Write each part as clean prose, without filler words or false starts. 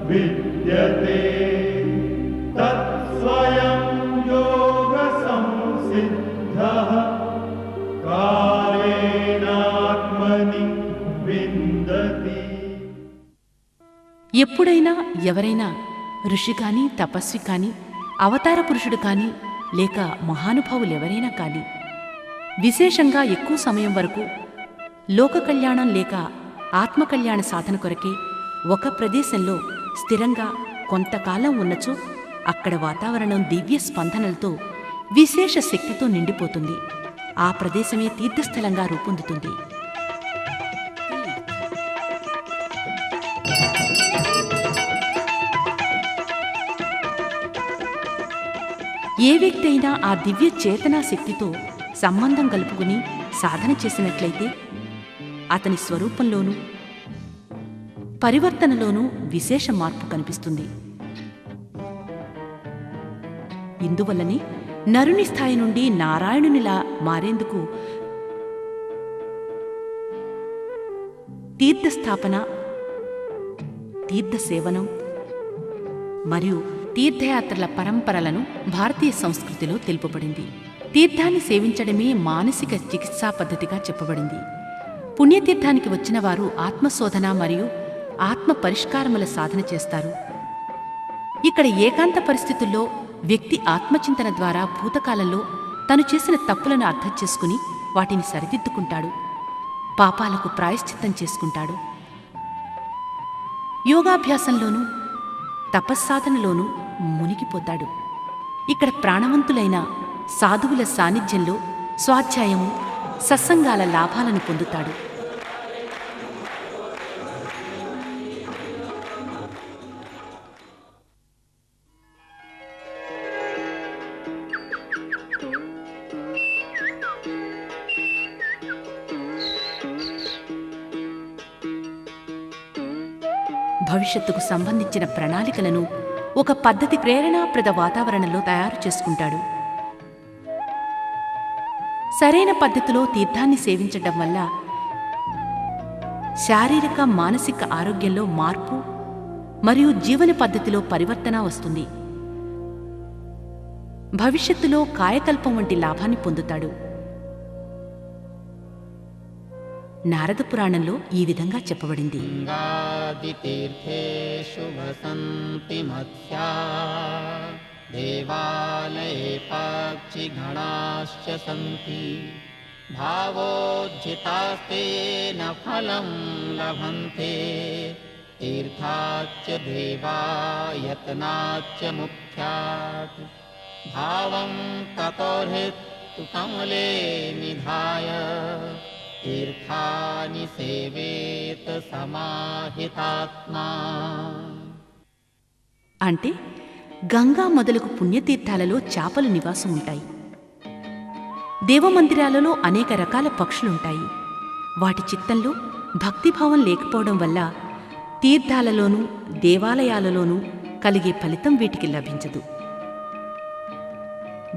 విద్యతే తత్స్వయం యోగ సంసిద్ధః కాలేనాత్మని విందతి. ఎప్పుడైనా ఎవరైనా ఋషి కానీ తపస్వి కానీ అవతార పురుషుడు కానీ లేక మహానుభావులెవరైనా కానీ విశేషంగా ఎక్కువ సమయం వరకు లోక కళ్యాణం లేక ఆత్మకళ్యాణ సాధన కొరకే ఒక ప్రదేశంలో స్థిరంగా కొంతకాలం ఉన్నచో అక్కడ వాతావరణం దివ్య స్పందనలతో విశేష శక్తితో నిండిపోతుంది. ఆ ప్రదేశమే తీర్థస్థలంగా రూపొందుతుంది. ఏ వ్యక్తి అయినా ఆ దివ్య చేతనా శక్తితో సంబంధం కలుపుకుని సాధన చేసినట్లయితే అతని స్వరూపంలోనూ పరివర్తనలోనూ విశేష మార్పు కనిపిస్తుంది. ఇందువల్లనే నరుని స్థాయి నుండి నారాయణునిలా మారేందుకు తీర్థస్థాపన, తీర్థసేవనం మరియు తీర్థయాత్రల పరంపరలను భారతీయ సంస్కృతిలో తెలుపబడింది. తీర్థాన్ని సేవించడమే మానసిక చికిత్సా పద్ధతిగా చెప్పబడింది. పుణ్యతీర్థానికి వచ్చిన వారు ఆత్మశోధన మరియు ఆత్మ పరిష్కారముల సాధన చేస్తారు. ఇక్కడ ఏకాంత పరిస్థితుల్లో వ్యక్తి ఆత్మచింతన ద్వారా భూతకాలంలో తను చేసిన తప్పులను అర్థం చేసుకుని వాటిని సరిదిద్దుకుంటాడు. పాపాలకు ప్రాయశ్చిత్తం చేసుకుంటాడు. యోగాభ్యాసంలోనూ తపస్సాధనలోనూ మునిగిపోతాడు. ఇక్కడ ప్రాణవంతులైన సాధువుల సాన్నిధ్యంలో స్వాధ్యాయము, సత్సంగాల లాభాలను పొందుతాడు. భవిష్యత్తుకు సంబంధించిన ప్రణాళికలను ఒక పద్ధతి ప్రేరణాప్రద వాతావరణంలో తయారు చేసుకుంటాడు. సరైన పద్ధతిలో తీర్థాన్ని సేవించడం వల్ల శారీరక, మానసిక ఆరోగ్యంలో మార్పు మరియు జీవన పద్ధతిలో పరివర్తన వస్తుంది. భవిష్యత్తులో కాయకల్పం వంటి లాభాన్ని పొందుతాడు. నారద పురాణంలో ఈ విధంగా చెప్పబడింది. దేవాలయే పక్షిగణాశ్చ సంతి భావోజ్జితాస్తేన ఫలం లభంతే తీర్థాచ్చ దేవాయతనాచ్చ ముఖ్యాత్ భావం తతోర్హితు కమలే నిధాయ తీర్థాని సేవేత సమాహితాత్మా. అంటే గంగా మొదలగు పుణ్యతీర్థాలలో చేపలు నివాసం ఉంటాయి. దేవమందిరాలలో అనేక రకాల పక్షులుంటాయి. వాటి చిత్తంలో భక్తిభావం లేకపోవడం వల్ల తీర్థాలలోనూ దేవాలయాలలోనూ కలిగే ఫలితం వీటికి లభించదు.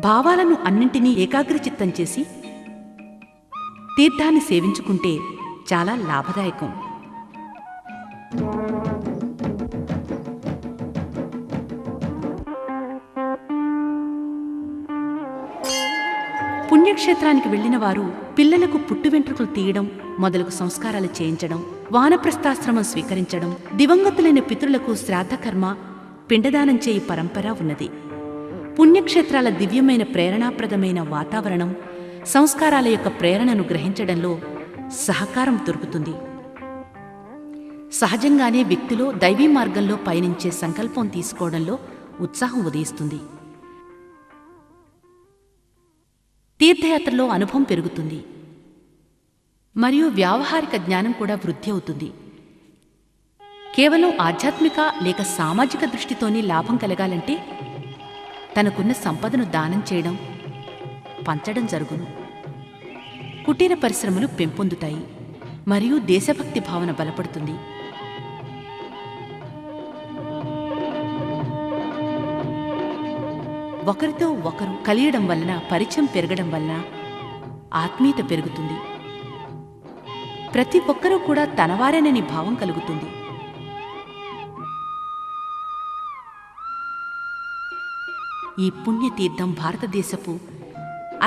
భావాలను అన్నింటినీ ఏకాగ్రచిత్తం చేసి తీర్థాన్ని సేవించుకుంటే చాలా లాభదాయకం. పుణ్యక్షేత్రానికి వెళ్లిన వారు పిల్లలకు పుట్టు వెంట్రుకలు తీయడం మొదలగు సంస్కారాలు చేయించడం, వానప్రస్థాశ్రమం స్వీకరించడం, దివంగతులైన పితరులకు శ్రాద్ధకర్మ, పిండదానం చేయి పరంపర ఉన్నది. పుణ్యక్షేత్రాల దివ్యమైన ప్రేరణాప్రదమైన వాతావరణం సంస్కారాల యొక్క ప్రేరణను గ్రహించడంలో సహకారం దొరుకుతుంది. సహజంగానే వ్యక్తిలో దైవీ మార్గంలో పయనించే సంకల్పం తీసుకోవడంలో ఉత్సాహం ఉదయిస్తుంది. తీర్థయాత్రలో అనుభవం పెరుగుతుంది మరియు వ్యావహారిక జ్ఞానం కూడా వృద్ధి అవుతుంది. కేవలం ఆధ్యాత్మిక లేక సామాజిక దృష్టితోనే లాభం కలగాలంటే తనకున్న సంపదను దానం చేయడం, పంచడం జరుగును. కుటీర పరిశ్రమలు పెంపొందుతాయి మరియు దేశభక్తి భావన బలపడుతుంది. ఒకరితో ఒకరు కలియడం వలన, పరిచయం పెరగడం వలన ఆత్మీయత పెరుగుతుంది. ప్రతి ఒక్కరూ కూడా తనవారేనని భావం కలుగుతుంది. ఈ పుణ్యతీర్థం భారతదేశపు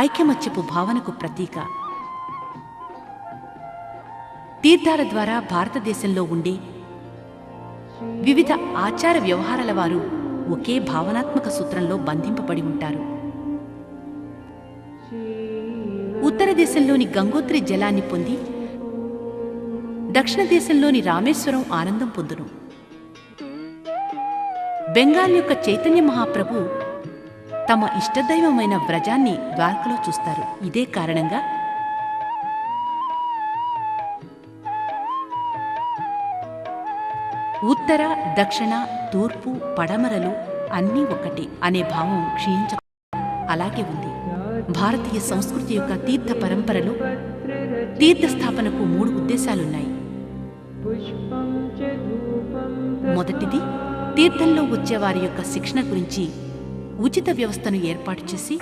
ఐకమత్యపు భావనకు ప్రతీక. తీర్థాల ద్వారా భారతదేశంలో ఉండే వివిధ ఆచార వ్యవహారాల వారు ఒకే భావనాత్మక సూత్రంలో బంధింపబడి ఉంటారు. ఉత్తర దేశంలోని గంగోత్రి జలాన్ని పొంది దక్షిణ దేశంలోని రామేశ్వరం ఆనందం పొందును. బెంగాల్ యొక్క చైతన్య మహాప్రభు తమ ఇష్టదైవమైన వ్రజాన్ని ద్వారకలో చూస్తారు. ఇదే కారణంగా ఉత్తర, దక్షిణ, తూర్పు, పడమరలు అన్నీ ఒక్కటే అనే భావం క్షీణించ అలాగే ఉంది. భారతీయ సంస్కృతి యొక్క తీర్థ పరంపరలో తీర్థస్థాపనకు 3 ఉద్దేశాలున్నాయి. మొదటిది, తీర్థంలో వచ్చేవారి యొక్క శిక్షణ గురించి ఉచిత వ్యవస్థను ఏర్పాటు చేసి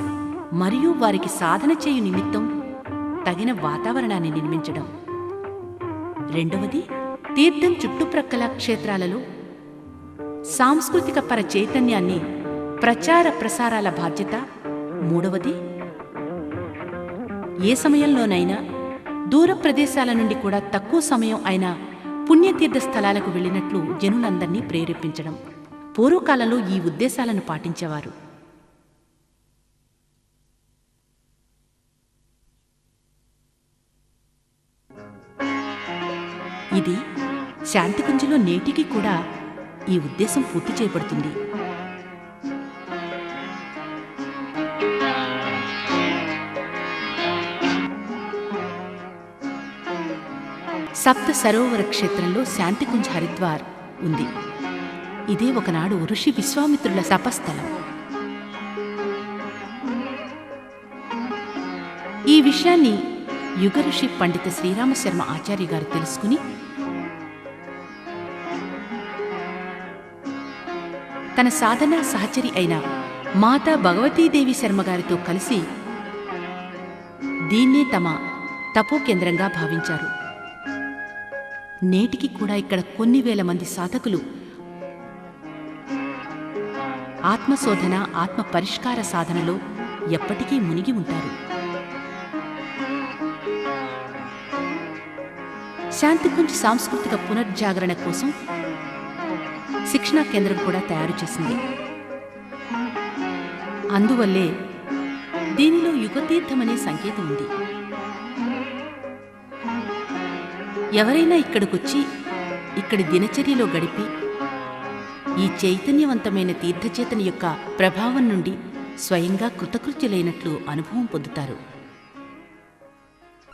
మరియు వారికి సాధన చేయు నిమిత్తం తగిన వాతావరణాన్ని నిర్మించడం. రెండవది, తీర్థం చుట్టుప్రక్కల క్షేత్రాలలో సాంస్కృతిక పర చైతన్యాన్ని ప్రచార ప్రసారాల బాధ్యత. మూడవది, ఏ సమయంలోనైనా దూర ప్రదేశాల నుండి కూడా తక్కువ సమయం అయిన పుణ్యతీర్థ స్థలాలకు వెళ్ళినట్లు జనులందరినీ ప్రేరేపించడం. పూర్వకాలంలో ఈ ఉద్దేశాలను పాటించేవారు. ఇది శాంతికుంజలో నేటికి కూడా ఈ ఉద్దేశం పూర్తి చేయబడుతుంది. సప్త సరోవర క్షేత్రంలో శాంతికుంజ్ హరిద్వార్ ఉంది. ఇదే ఒకనాడు ఋషి విశ్వామిత్రుల తపస్థలం. ఈ విషయాన్ని యుగ ఋషి పండిత శ్రీరామశర్మ ఆచార్య గారు తెలుసుకుని తన సాధనా సహచరి అయిన మాతా భగవతీదేవి శర్మ గారితో కలిసి దీన్నే తమ తపోకేంద్రంగా భావించారు. నేటికి కూడా ఇక్కడ కొన్ని వేల మంది సాధకులు ఆత్మశోధన, ఆత్మ పరిష్కార సాధనలో ఎప్పటికీ మునిగి ఉంటారు. శాంతికుంజ్ సాంస్కృతిక పునర్జాగరణ కోసం శిక్షణా కేంద్రం కూడా తయారు చేసింది. అందువల్లే దీనిలో యుగతీర్థమనే సంకేతం ఉంది. ఎవరైనా ఇక్కడికొచ్చి ఇక్కడి దినచర్యలో గడిపి ఈ చైతన్యవంతమైన తీర్థచేతన యొక్క ప్రభావం నుండి స్వయంగా కృతకృత్యులైనట్లు అనుభవం పొందుతారు.